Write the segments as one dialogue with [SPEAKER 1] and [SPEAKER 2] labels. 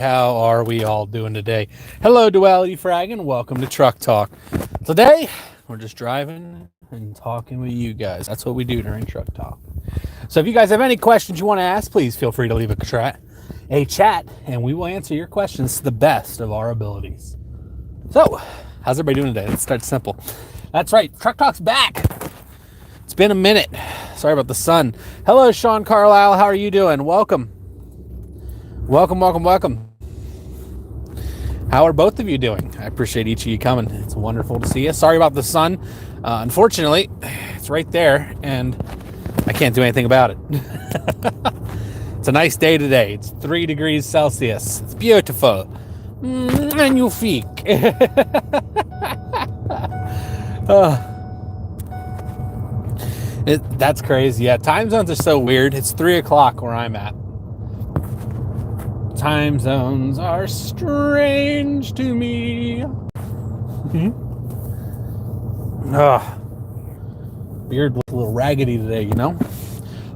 [SPEAKER 1] How are we all doing today? Hello, Duality Frag, and welcome to Truck Talk. Today, we're just driving and talking with you guys. That's what we do during Truck Talk. So if you guys have any questions you want to ask, please feel free to leave a chat, and we will answer your questions to the best of our abilities. So, how's everybody doing today? Let's start simple. That's right, Truck Talk's back. It's been a minute. Sorry about the sun. Hello, Sean Carlisle. How are you doing? Welcome. Welcome. How are both of you doing? I appreciate each of you coming. It's wonderful to see you. Sorry about the sun. Unfortunately, it's right there, and I can't do anything about it. It's a nice day today. It's 3 degrees Celsius. It's beautiful. Magnifique. That's crazy. Yeah, time zones are so weird. It's 3 o'clock where I'm at. Time zones are strange to me. Beard looks a little raggedy today, you know?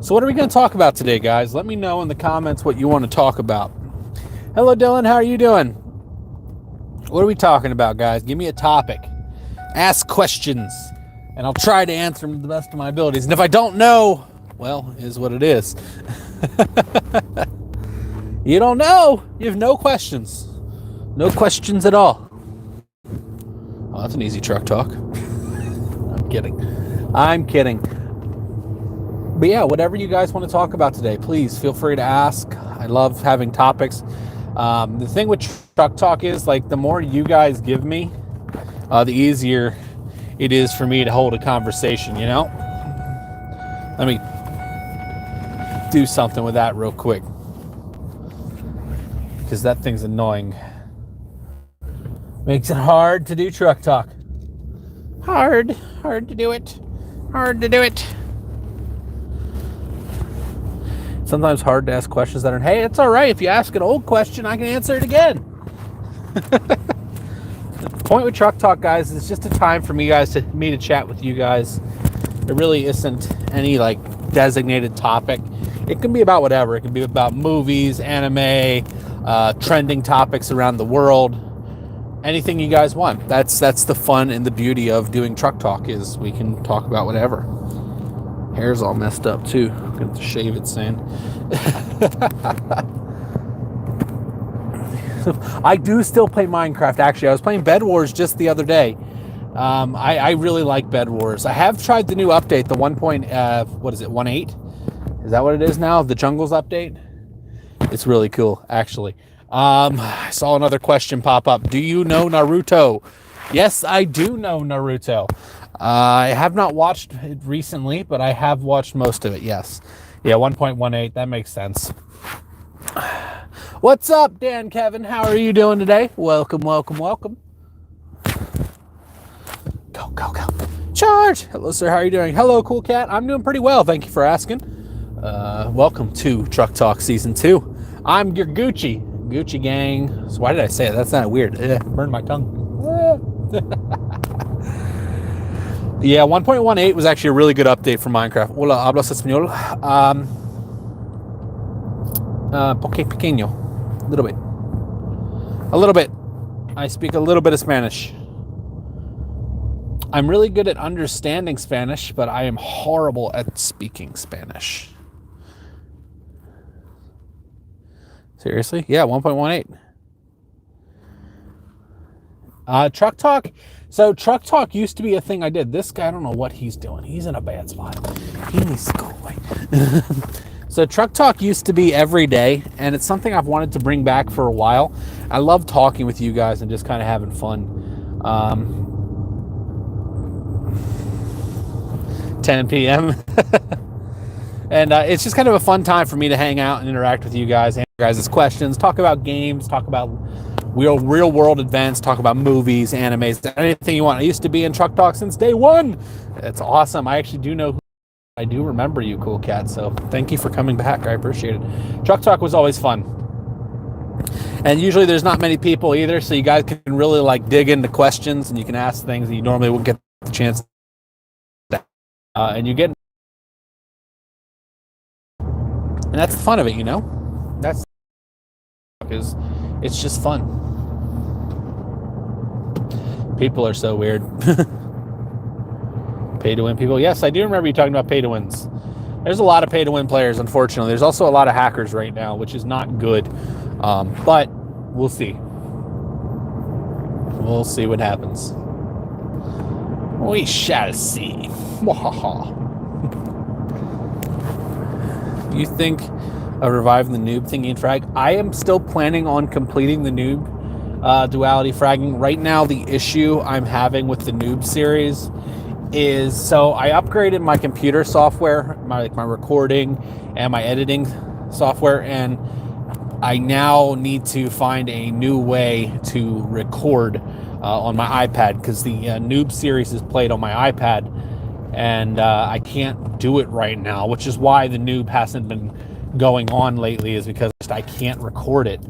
[SPEAKER 1] So what are we going to talk about today, guys? Let me know in the comments what you want to talk about. Hello, Dylan. How are you doing? What are we talking about, guys? Give me a topic. Ask questions, and I'll try to answer them to the best of my abilities. And if I don't know, well, it is what it is. You don't know. You have no questions. No questions at all. Oh, that's an easy truck talk. I'm kidding. But yeah, whatever you guys want to talk about today, please feel free to ask. I love having topics. The thing with truck talk is, like, the more you guys give me, the easier it is for me to hold a conversation, you know? Let me do something with that real quick, because that thing's annoying. Makes it hard to do truck talk. Hard to do it. Sometimes hard to ask questions that are, hey, it's all right. If you ask an old question, I can answer it again. The point with truck talk, guys, is just a time for me to chat with you guys. There really isn't any like designated topic. It can be about whatever. It can be about movies, anime, trending topics around the world, anything you guys want. That's the fun and the beauty of doing truck talk, is we can talk about whatever. Hair's all messed up too. I'm gonna have to shave it soon. I do still play Minecraft. Actually, I was playing Bed Wars just the other day. I really like Bed Wars. I have tried the new update, the 1.18? Is that what it is now? The Jungles update? It's really cool, actually. I saw another question pop up. Do you know Naruto? Yes, I do know Naruto. I have not watched it recently, but I have watched most of it, yes. Yeah, 1.18, that makes sense. What's up, Dan Kevin? How are you doing today? Welcome. Go. Charge! Hello, sir. How are you doing? Hello, Cool Cat. I'm doing pretty well. Thank you for asking. Welcome to Truck Talk Season 2. I'm your Gucci gang. So why did I say it? That's not weird. Burned my tongue. Yeah, 1.18 was actually a really good update for Minecraft. Hola, hablas español? Pequeño. A little bit. I speak a little bit of Spanish. I'm really good at understanding Spanish, but I am horrible at speaking Spanish. Seriously? Yeah, 1.18. Truck talk. So truck talk used to be a thing I did. This guy, I don't know what he's doing. He's in a bad spot. He needs to go away. So truck talk used to be every day, and it's something I've wanted to bring back for a while. I love talking with you guys and just kind of having fun. 10 p.m. And it's just kind of a fun time for me to hang out and interact with you guys, answer your guys' questions, talk about games, talk about real world events, talk about movies, animes, anything you want. I used to be in Truck Talk since day one. It's awesome. I actually do know who I do remember you, Cool Cat. So thank you for coming back. I appreciate it. Truck Talk was always fun. And usually there's not many people either, so you guys can really like dig into questions, and you can ask things that you normally wouldn't get the chance to. And you get, and that's the fun of it, you know. That's is It's just fun. People are so weird. Pay to win people. Yes, I do remember you talking about pay to wins. There's a lot of pay to win players, unfortunately. There's also a lot of hackers right now, which is not good. But we'll see. We'll see what happens. We shall see. You think of reviving the noob thingy in Frag? I am still planning on completing the noob duality fragging. Right now, the issue I'm having with the noob series is, so I upgraded my computer software, my recording and my editing software, and I now need to find a new way to record on my iPad, because the noob series is played on my iPad, and I can't do it right now, which is why the noob hasn't been going on lately, is because I can't record it.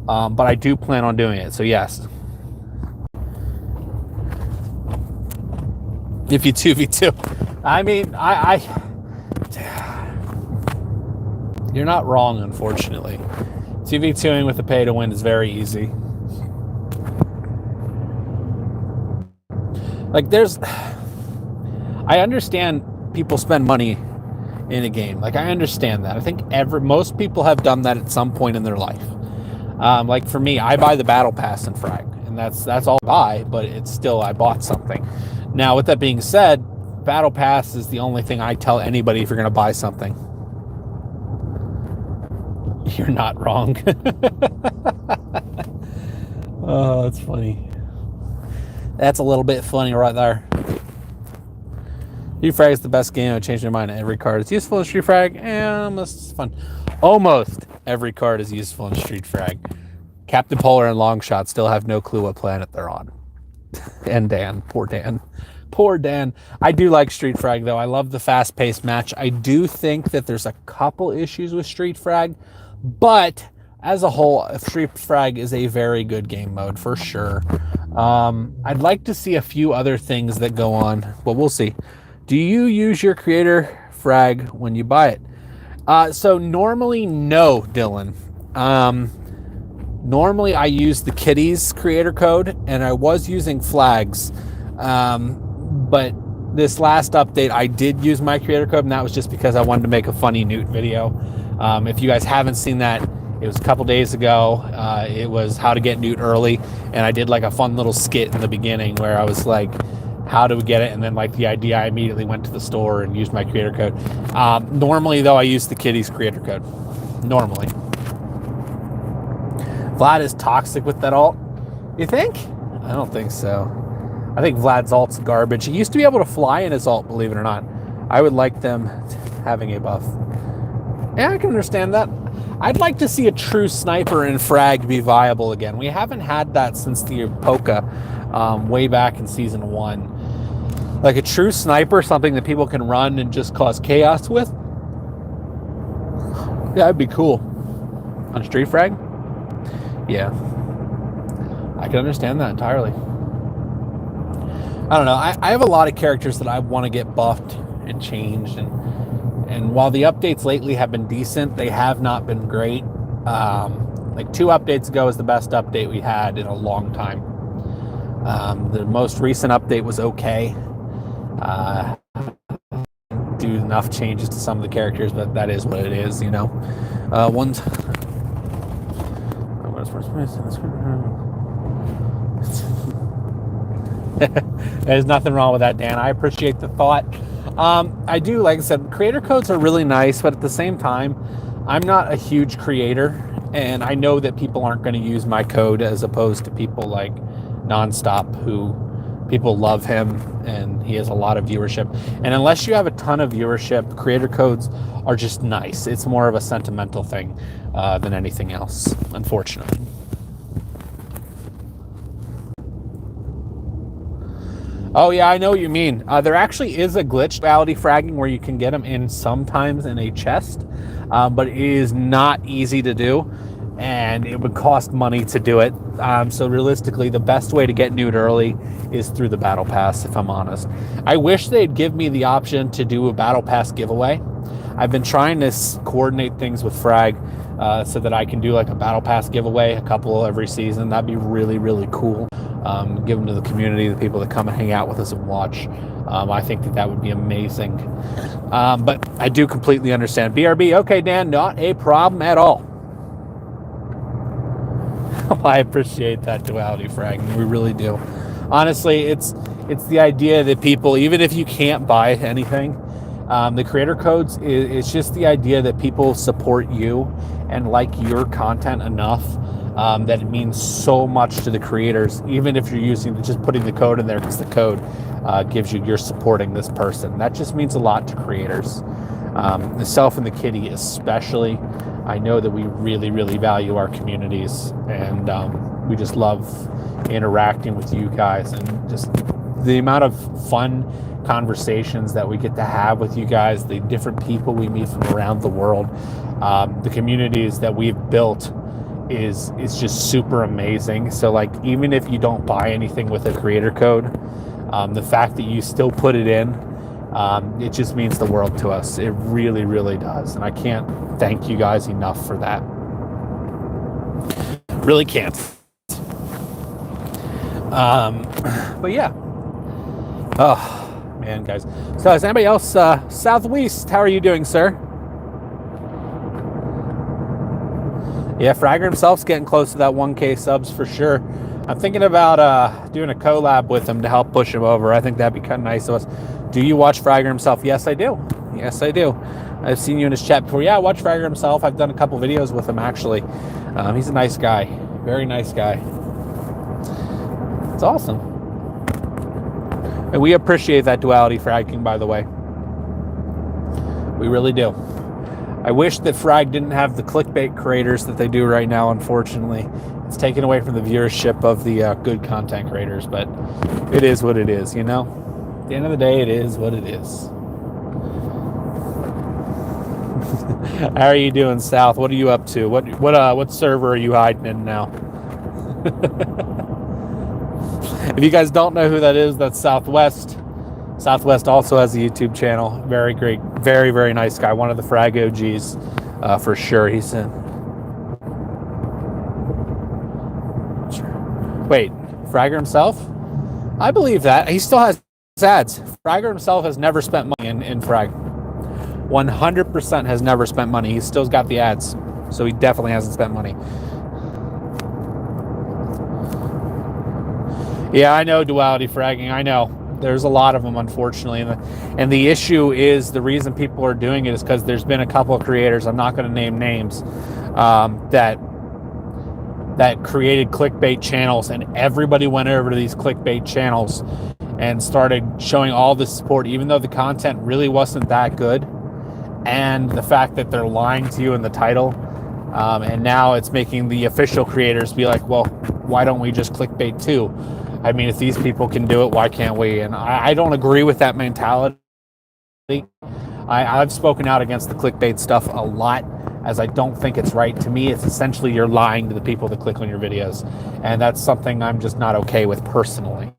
[SPEAKER 1] But I do plan on doing it, so yes. If you 2v2. I mean, you're not wrong, unfortunately. 2v2ing with a pay to win is very easy. Like, I understand people spend money in a game. Like, I understand that. I think most people have done that at some point in their life. Like for me, I buy the battle pass in Frag, and that's all I buy, but it's still, I bought something. Now, with that being said, battle pass is the only thing I tell anybody if you're going to buy something. You're not wrong. Oh, that's funny. That's a little bit funny right there. Street Frag is the best game. I changed my mind. Every card is useful in Street Frag. And it's fun. Almost every card is useful in Street Frag. Captain Polar and Longshot still have no clue what planet they're on. And Dan. Poor Dan. Poor Dan. I do like Street Frag, though. I love the fast-paced match. I do think that there's a couple issues with Street Frag, but as a whole, Street Frag is a very good game mode, for sure. I'd like to see a few other things that go on, but we'll see. Do you use your creator frag when you buy it? So normally, no, Dylan. Normally, I use the Kitties creator code, and I was using flags. But this last update, I did use my creator code, and that was just because I wanted to make a funny Newt video. If you guys haven't seen that, it was a couple days ago. It was how to get Newt early, and I did like a fun little skit in the beginning where I was like, how do we get it? And then like the idea, I immediately went to the store and used my creator code. Normally, though, I use the Kitties creator code. Normally. Vlad is toxic with that alt. You think? I don't think so. I think Vlad's alt's garbage. He used to be able to fly in his alt, believe it or not. I would like them having a buff. Yeah, I can understand that. I'd like to see a true sniper in Frag be viable again. We haven't had that since the Poca way back in Season 1. Like a true sniper, something that people can run and just cause chaos with. Yeah, that'd be cool. On Street Frag? Yeah. I can understand that entirely. I don't know. I have a lot of characters that I want to get buffed and changed, and while the updates lately have been decent, they have not been great. Like 2 updates ago is the best update we had in a long time. The most recent update was okay. Do enough changes to some of the characters, but that is what it is, you know. There's nothing wrong with that, Dan. I appreciate the thought. I do, like I said, creator codes are really nice, but at the same time, I'm not a huge creator, and I know that people aren't going to use my code as opposed to people like Nonstop, who people love him, and he has a lot of viewership. And unless you have a ton of viewership, creator codes are just nice. It's more of a sentimental thing than anything else, unfortunately. Oh, yeah, I know what you mean. There actually is a glitch duality fragging where you can get them in sometimes in a chest, but it is not easy to do, and it would cost money to do it. So realistically, the best way to get Newt early is through the Battle Pass, if I'm honest. I wish they'd give me the option to do a Battle Pass giveaway. I've been trying to coordinate things with Frag so that I can do like a battle pass giveaway, a couple every season. That'd be really, really cool. Give them to the community, the people that come and hang out with us and watch. I think that would be amazing. But I do completely understand. BRB, okay, Dan, not a problem at all. I appreciate that duality, Frag. We really do. Honestly, it's the idea that people, even if you can't buy anything, the creator codes, it's just the idea that people support you and like your content enough that it means so much to the creators, even if you're just putting the code in there because the code gives you're supporting this person. That just means a lot to creators. Myself and the kitty especially, I know that we really, really value our communities, and we just love interacting with you guys, and just the amount of fun conversations that we get to have with you guys, the different people we meet from around the world, the communities that we've built is just super amazing. So like, even if you don't buy anything with a creator code, the fact that you still put it in, it just means the world to us. It really, really does. And I can't thank you guys enough for that. Really can't. But yeah. Oh, man, guys. So is anybody else, Southwest, how are you doing, sir? Yeah, Fragger himself's getting close to that 1K subs for sure. I'm thinking about doing a collab with him to help push him over. I think that'd be kind of nice of us. Do you watch Fragger himself? Yes, I do. Yes, I do. I've seen you in his chat before. Yeah, I watch Fragger himself. I've done a couple videos with him, actually. He's a nice guy. Very nice guy. It's awesome. And we appreciate that duality, Frag, by the way. We really do. I wish that Frag didn't have the clickbait creators that they do right now, unfortunately. It's taken away from the viewership of the good content creators, but it is what it is, you know? At the end of the day, it is what it is. How are you doing, South? What are you up to? What server are you hiding in now? If you guys don't know who that is, that's Southwest. Southwest also has a YouTube channel. Very great, very, very nice guy. One of the Frag OGs, for sure. He's in. Wait, Fragger himself? I believe that. He still has ads. Fragger himself has never spent money in Frag. 100% has never spent money. He still's got the ads. So he definitely hasn't spent money. Yeah, I know duality fragging. I know. There's a lot of them, unfortunately. And the issue is, the reason people are doing it is because there's been a couple of creators, I'm not going to name names, that created clickbait channels, and everybody went over to these clickbait channels and started showing all the support, even though the content really wasn't that good. And the fact that they're lying to you in the title, and now it's making the official creators be like, well, why don't we just clickbait too? I mean, if these people can do it, why can't we? And I don't agree with that mentality. I've spoken out against the clickbait stuff a lot, as I don't think it's right. To me, it's essentially you're lying to the people that click on your videos. And that's something I'm just not okay with personally.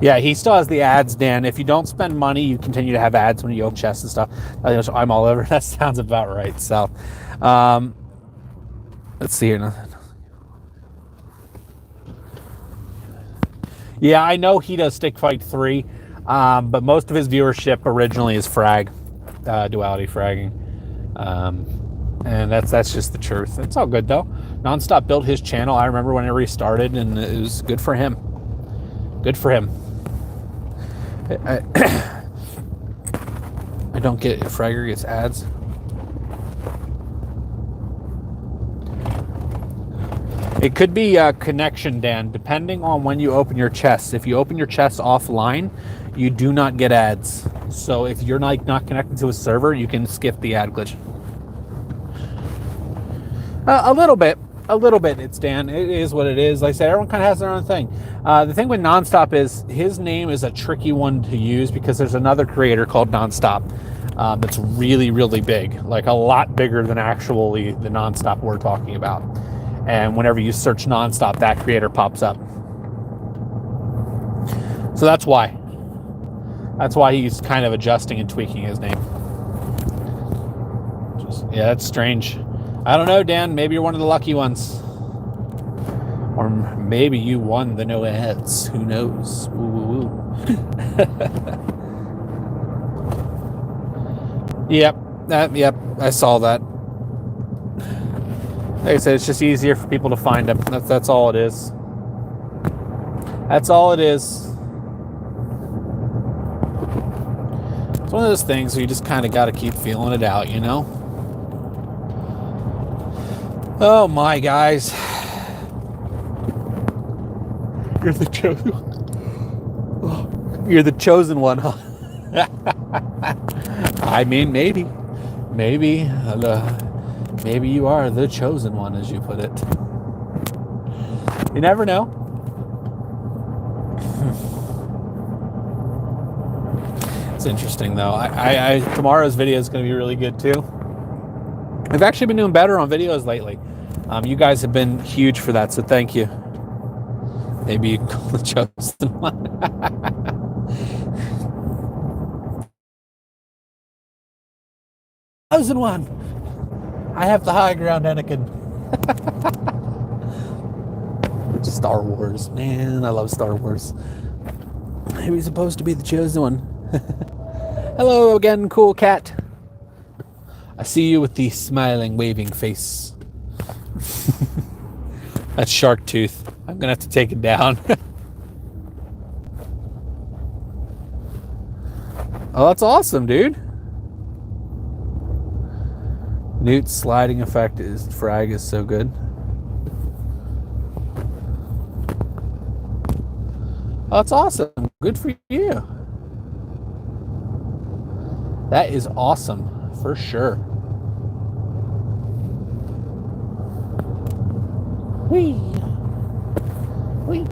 [SPEAKER 1] Yeah, he still has the ads, Dan. If you don't spend money, you continue to have ads when you open chests and stuff. I'm all over. That sounds about right. So, let's see here. Yeah, I know he does Stick Fight 3, but most of his viewership originally is Frag, duality fragging. And that's just the truth. It's all good, though. Nonstop built his channel. I remember when it restarted, and it was good for him. Good for him. I don't get if Fragger gets ads. It could be a connection, Dan, depending on when you open your chests. If you open your chests offline, you do not get ads. So if you're not connected to a server, you can skip the ad glitch. A little bit, it's Dan. It is what it is. Like I said, everyone kind of has their own thing. The thing with Nonstop is his name is a tricky one to use because there's another creator called Nonstop that's really, really big, like a lot bigger than actually the Nonstop we're talking about. And whenever you search Nonstop, that creator pops up. So that's why. That's why he's kind of adjusting and tweaking his name. Yeah, that's strange. I don't know, Dan. Maybe you're one of the lucky ones. Or maybe you won the no-ads. Who knows? Woo, woo, woo. Yep. I saw that. Like I said, it's just easier for people to find them. That's all it is. That's all it is. It's one of those things where you just kind of got to keep feeling it out, you know? Oh my, guys. You're the chosen one. You're the chosen one, huh? I mean, maybe. Maybe you are the chosen one, as you put it. You never know. It's interesting, though. Tomorrow's video is going to be really good, too. I've actually been doing better on videos lately. You guys have been huge for that, so thank you. Maybe you can call the chosen one. Chosen one. I have the high ground, Anakin. Star Wars, man, I love Star Wars. He was supposed to be the chosen one. Hello again, cool cat. I see you with the smiling, waving face. That's shark tooth. I'm gonna have to take it down. Oh, that's awesome, dude. Newt's sliding effect is Frag is so good. Oh, that's awesome. Good for you. That is awesome, for sure. Whee! Whee!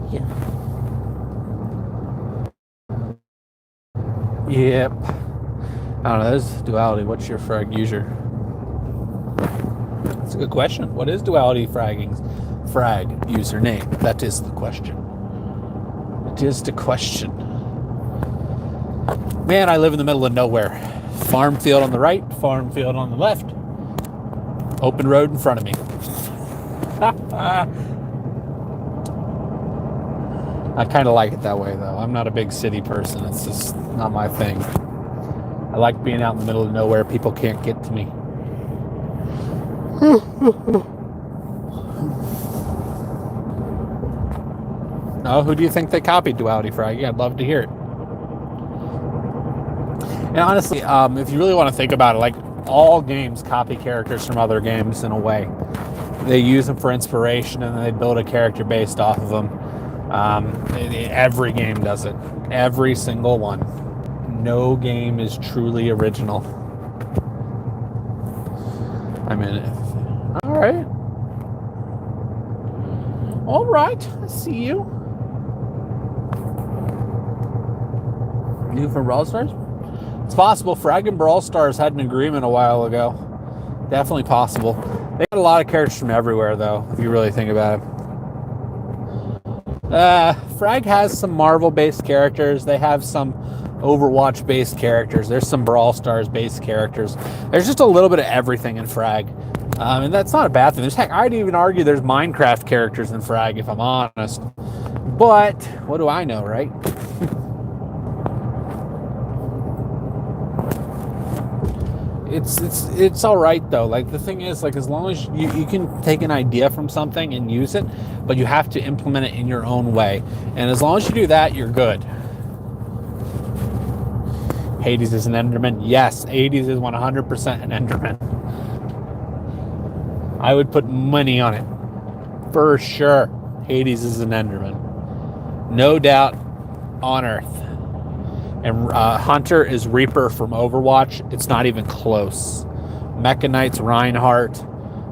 [SPEAKER 1] Yep. I don't know, there's duality. What's your frag user? That's a good question. What is duality fragging's frag username? That is the question. It is the question. Man, I live in the middle of nowhere. Farm field on the right, farm field on the left. Open road in front of me. I kind of like it that way, though. I'm not a big city person. It's just not my thing. I like being out in the middle of nowhere. People can't get to me. Oh, who do you think they copied Duality Frag? Yeah, I'd love to hear it. And honestly, if you really want to think about it, like all games copy characters from other games in a way. They use them for inspiration and then they build a character based off of them. Every game does it. Every single one. No game is truly original. I mean, all right. All right, I see you. New from Brawl Stars? It's possible. Frag and Brawl Stars had an agreement a while ago. Definitely possible. They got a lot of characters from everywhere, though, if you really think about it. Frag has some Marvel-based characters. They have some Overwatch-based characters. There's some Brawl Stars-based characters. There's just a little bit of everything in Frag. And that's not a bad thing. Heck, I'd even argue there's Minecraft characters in Frag, if I'm honest. But what do I know, right? It's all right, though. Like, the thing is, like, as long as you can take an idea from something and use it, but you have to implement it in your own way. And as long as you do that, you're good. Hades is an Enderman. Yes, Hades is 100% an Enderman. I would put money on it. For sure. Hades is an Enderman. No doubt on Earth. And Hunter is Reaper from Overwatch. It's not even close. Mecha Knight's Reinhardt.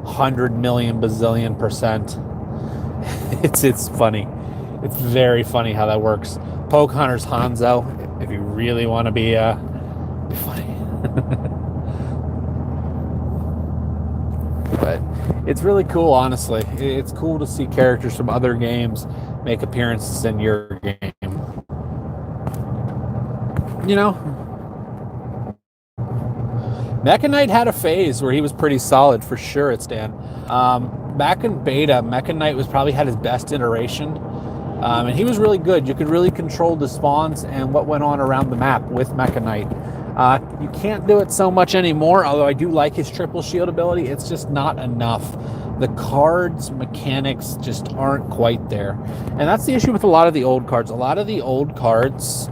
[SPEAKER 1] 100 million bazillion %. It's funny. It's very funny how that works. Poke Hunter's Hanzo. If you really want to be funny. But it's really cool, honestly. It's cool to see characters from other games make appearances in your game. you know, Mecha Knight had a phase where he was pretty solid for sure at Stan. Back in beta, Mecha Knight was probably had his best iteration. And he was really good. You could really control the spawns and what went on around the map with Mecha Knight. You can't do it so much anymore, although I do like his triple shield ability. It's just not enough. The cards mechanics just aren't quite there. And that's the issue with a lot of the old cards. A lot of the old cards,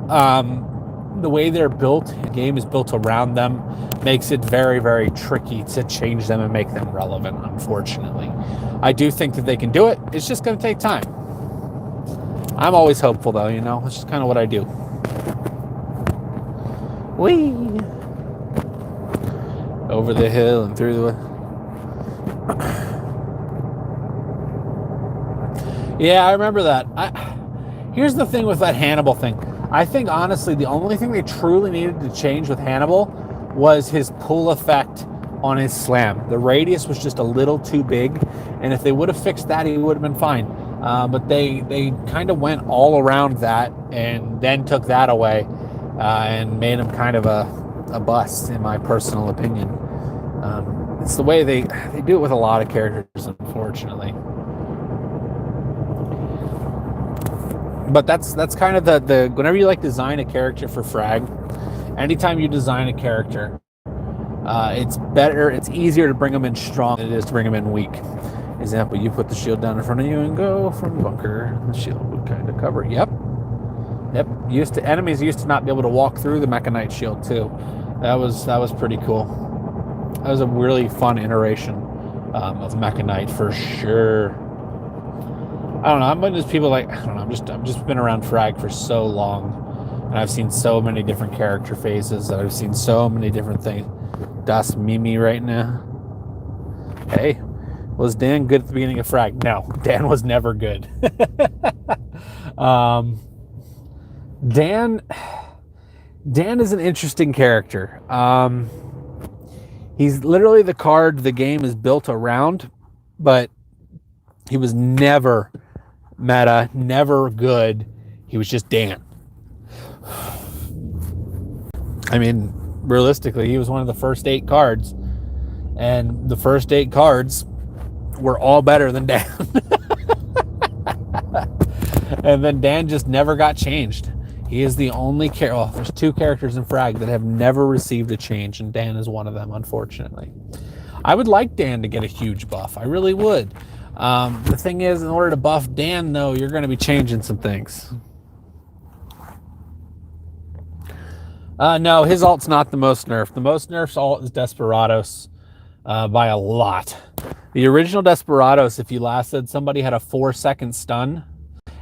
[SPEAKER 1] the way they're built, the game is built around them, makes it very, very tricky to change them and make them relevant, unfortunately. I do think that they can do it. It's just going to take time. I'm always hopeful, though, you know? It's just kind of what I do. Whee! Over the hill and through the... Yeah, I remember that. Here's the thing with that Hannibal thing. I think, honestly, the only thing they truly needed to change with Hannibal was his pull effect on his slam. The radius was just a little too big, and if they would have fixed that, he would have been fine. But they kind of went all around that and then took that away and made him kind of a bust, in my personal opinion. It's the way they do it with a lot of characters, unfortunately. But that's kind of the whenever you like design a character for Frag, anytime you design a character, it's easier to bring them in strong than it is to bring them in weak. Example, you put the shield down in front of you and go from bunker. The shield would kind of cover. Yep. Enemies used to not be able to walk through the Mecha Knight shield too. That was pretty cool. That was a really fun iteration of Mecha Knight for sure. I don't know. I'm one of those people like, I don't know. I've just been around Frag for so long, and I've seen so many different character phases. I've seen so many different things. Das Mimi right now. Hey, was Dan good at the beginning of Frag? No, Dan was never good. Dan is an interesting character. He's literally the card the game is built around, but he was never meta, never good. He was just Dan. I mean, realistically, he was one of the first 8 cards, and the first 8 cards were all better than Dan. And then Dan just never got changed. He is the only there's 2 characters in Frag that have never received a change, and Dan is one of them, unfortunately. I would like Dan to get a huge buff. I really would. The thing is, in order to buff Dan, though, you're going to be changing some things. No, his ult's not the most nerfed. The most nerfed ult is Desperados by a lot. The original Desperados, if you lasted, somebody had a 4-second stun,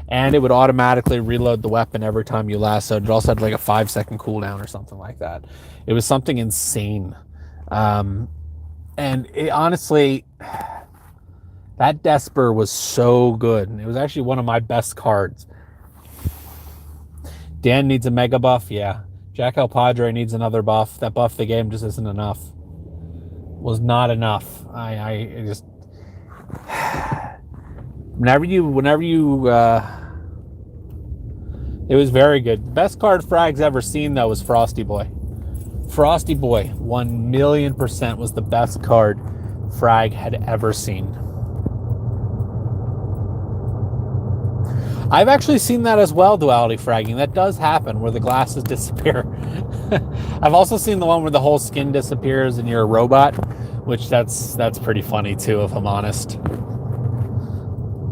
[SPEAKER 1] and it would automatically reload the weapon every time you lassoed. It also had like a 5-second cooldown or something like that. It was something insane. And it, honestly, that Desper was so good. And it was actually one of my best cards. Dan needs a mega buff, yeah. Jack El Padre needs another buff. That buff the game just isn't enough. Was not enough. I just whenever you it was very good. The best card Frag's ever seen, though, was Frosty Boy. Frosty Boy 1,000,000% was the best card Frag had ever seen. I've actually seen that as well, duality fragging. That does happen, where the glasses disappear. I've also seen the one where the whole skin disappears and you're a robot, which that's pretty funny too, if I'm honest.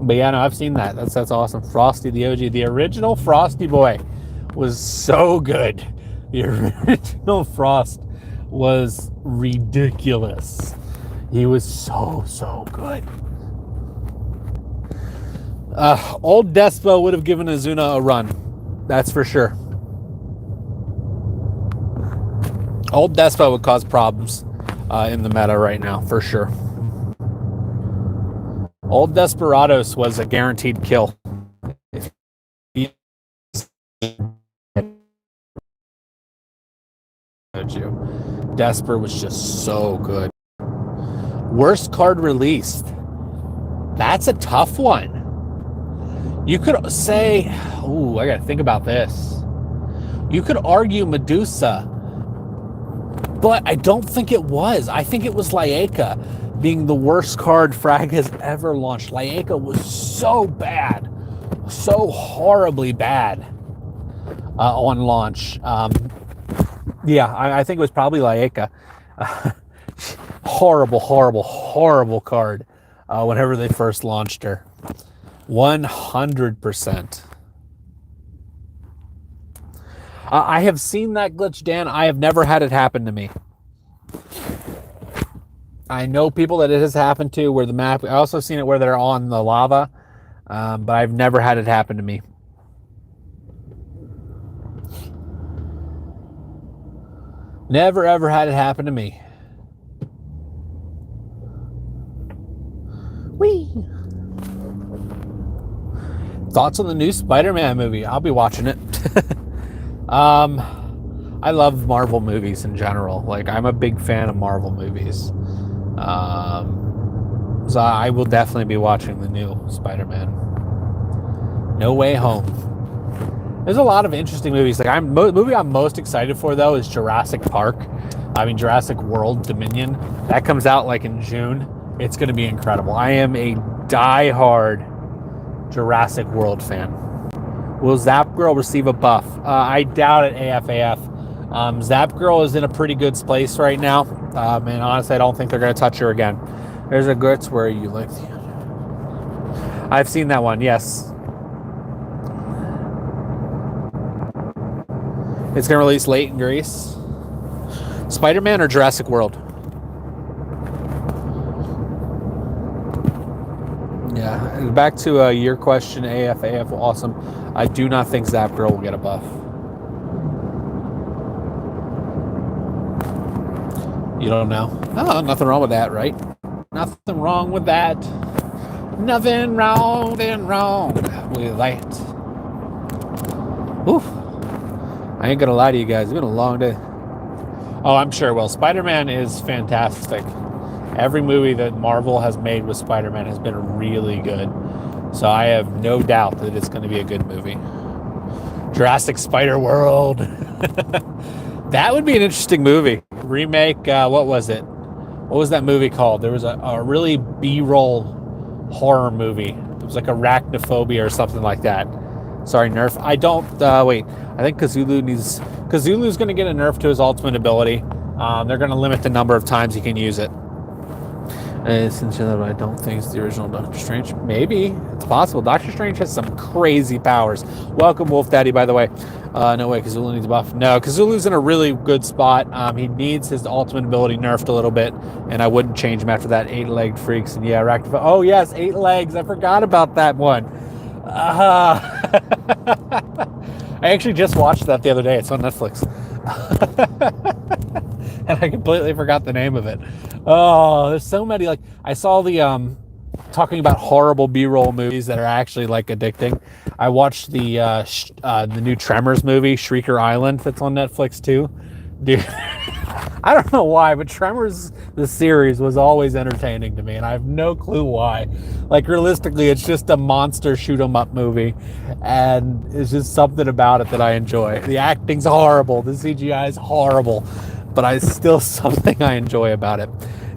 [SPEAKER 1] But yeah, no, I've seen that. That's awesome. Frosty the OG, the original Frosty Boy was so good. The original Frost was ridiculous. He was so good. Old Despo would have given Azuna a run. That's for sure. Old Despo would cause problems in the meta right now, for sure. Old Desperados was a guaranteed kill. Desper was just so good. Worst card released. That's a tough one. You could say, I gotta think about this. You could argue Medusa, but I don't think it was. I think it was Laika being the worst card Frag has ever launched. Laika was so bad, so horribly bad on launch. Yeah, I think it was probably Laika. Horrible, horrible, horrible card whenever they first launched her. 100%. I have seen that glitch, Dan. I have never had it happen to me. I know people that it has happened to where the map... I also seen it where they're on the lava, but I've never had it happen to me. Never, ever had it happen to me. Whee! Thoughts on the new Spider-Man movie? I'll be watching it. I love Marvel movies in general. Like, I'm a big fan of Marvel movies. So I will definitely be watching the new Spider-Man. No Way Home. There's a lot of interesting movies. Like, the movie I'm most excited for, though, is Jurassic World Dominion. That comes out like in June. It's going to be incredible. I am a die-hard Jurassic World fan. Will Zap Girl receive a buff? I doubt it, AFAF. Zap Girl is in a pretty good place right now. And honestly, I don't think they're going to touch her again. There's a Gertz where you like... I've seen that one, yes. It's going to release late in Greece. Spider-Man or Jurassic World? Yeah, back to your question, AFAF, awesome. I do not think Zap Girl will get a buff. You don't know? Oh, nothing wrong with that, right? Nothing wrong with that. Nothing wrong with that. Oof. I ain't gonna lie to you guys. It's been a long day. Oh, I'm sure. Well, Spider-Man is fantastic. Every movie that Marvel has made with Spider-Man has been really good. So I have no doubt that it's going to be a good movie. Jurassic Spider-World. That would be an interesting movie. Remake, what was it? What was that movie called? There was a really B-roll horror movie. It was like Arachnophobia or something like that. Sorry, Nerf. I don't, wait. I think Cthulhu's going to get a nerf to his ultimate ability. They're going to limit the number of times he can use it. Since I don't think it's the original Doctor Strange. Maybe. It's possible. Doctor Strange has some crazy powers. Welcome, Wolf Daddy, by the way. No way, Cthulhu needs a buff. No, Cthulhu's in a really good spot. He needs his ultimate ability nerfed a little bit, and I wouldn't change him after that 8-legged freaks. And yeah, Arachnophobe. Oh, yes, 8 legs. I forgot about that one. I actually just watched that the other day. It's on Netflix. And I completely forgot the name of it. Oh, there's so many. Like, I saw the talking about horrible B-roll movies that are actually like addicting. I watched the new Tremors movie, Shrieker Island, that's on Netflix too. Dude, I don't know why, but Tremors, the series, was always entertaining to me, and I have no clue why. Like, realistically, it's just a monster shoot-'em-up movie, and it's just something about it that I enjoy. The acting's horrible, the CGI is horrible, but it's still something I enjoy about it.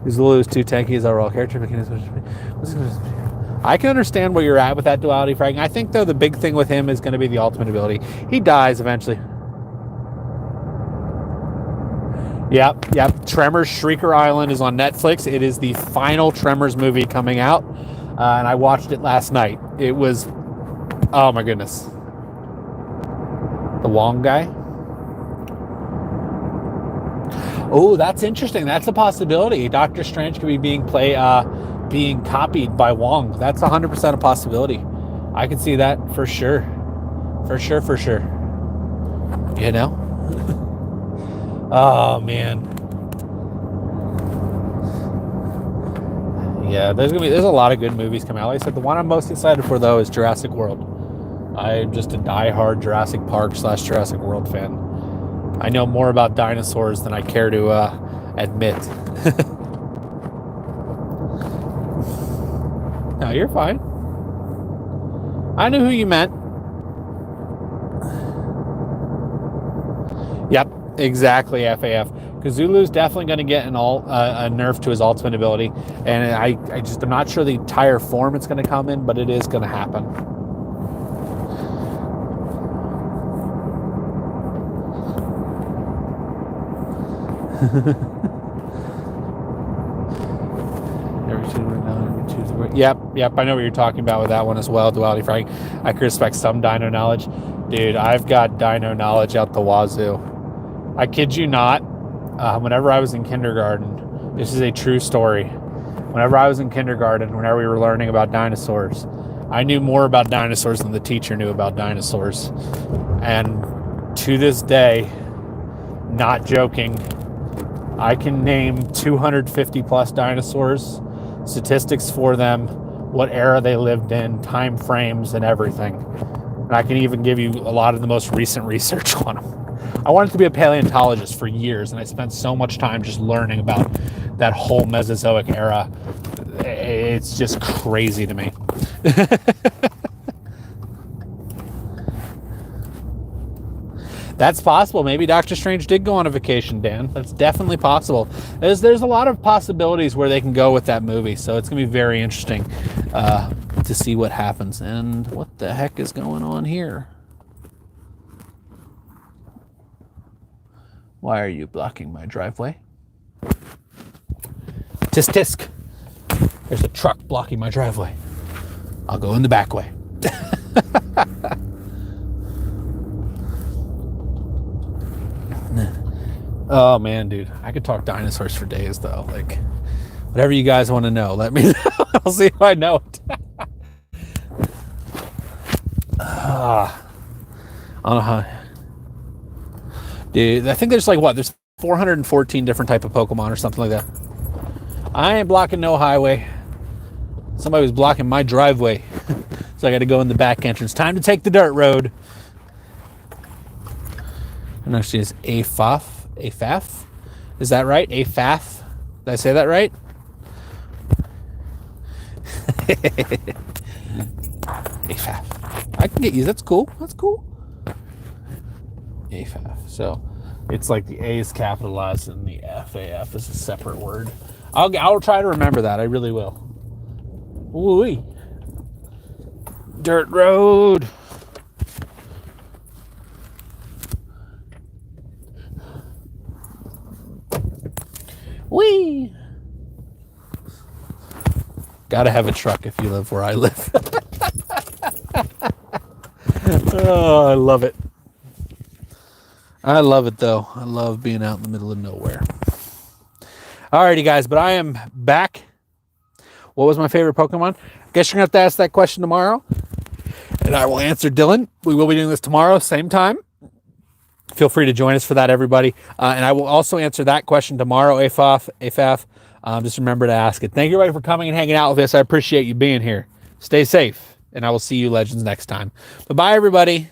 [SPEAKER 1] Zulu is too tanky as our all character mechanism. I can understand where you're at with that duality, Frank. I think, though, the big thing with him is going to be the ultimate ability. He dies eventually. Yep. Tremors Shrieker Island is on Netflix. It is the final Tremors movie coming out, and I watched it last night. It was, oh my goodness. The Wong guy? Oh, that's interesting. That's a possibility. Doctor Strange could be being copied by Wong. That's 100% a possibility. I can see that for sure. For sure. You know? Oh, man. Yeah, there's a lot of good movies coming out. Like I said, the one I'm most excited for, though, is Jurassic World. I'm just a diehard Jurassic Park / Jurassic World fan. I know more about dinosaurs than I care to admit. No, you're fine. I knew who you meant. Yep, exactly, FAF. Cthulhu's definitely going to get a nerf to his ultimate ability, and I just am not sure the entire form it's going to come in, but it is going to happen. Yep, I know what you're talking about with that one as well, Duality Frag. I could respect some dino knowledge. Dude, I've got dino knowledge out the wazoo. I kid you not, whenever I was in kindergarten, this is a true story. Whenever I was in kindergarten, whenever we were learning about dinosaurs, I knew more about dinosaurs than the teacher knew about dinosaurs. And to this day, not joking, I can name 250 plus dinosaurs, statistics for them, what era they lived in, time frames, and everything. And I can even give you a lot of the most recent research on them. I wanted to be a paleontologist for years, and I spent so much time just learning about that whole Mesozoic era. It's just crazy to me. That's possible. Maybe Doctor Strange did go on a vacation, Dan. That's definitely possible. There's a lot of possibilities where they can go with that movie, so it's going to be very interesting to see what happens. And what the heck is going on here? Why are you blocking my driveway? Tisk tisk. There's a truck blocking my driveway. I'll go in the back way. Oh man, dude, I could talk dinosaurs for days though. Like, whatever you guys want to know, let me know. I'll see if I know it. I don't know how. Dude, I think there's there's 414 different type of Pokemon or something like that. I ain't blocking no highway. Somebody was blocking my driveway. So I got to go in the back entrance. Time to take the dirt road. And actually it's AFAF. AFAF? Is that right? AFAF? Did I say that right? AFAF. I can get you. That's cool. That's cool. AFAF. So it's like the A is capitalized and the FAF is a separate word. I'll try to remember that. I really will. Ooh-wee. Dirt road. Whee! Gotta have a truck if you live where I live. Oh, I love it. I love it, though. I love being out in the middle of nowhere. Alrighty, guys, but I am back. What was my favorite Pokemon? I guess you're going to have to ask that question tomorrow, and I will answer Dylan. We will be doing this tomorrow, same time. Feel free to join us for that, everybody. And I will also answer that question tomorrow, AFAF. Just remember to ask it. Thank you, everybody, for coming and hanging out with us. I appreciate you being here. Stay safe, and I will see you, Legends, next time. Bye-bye, everybody.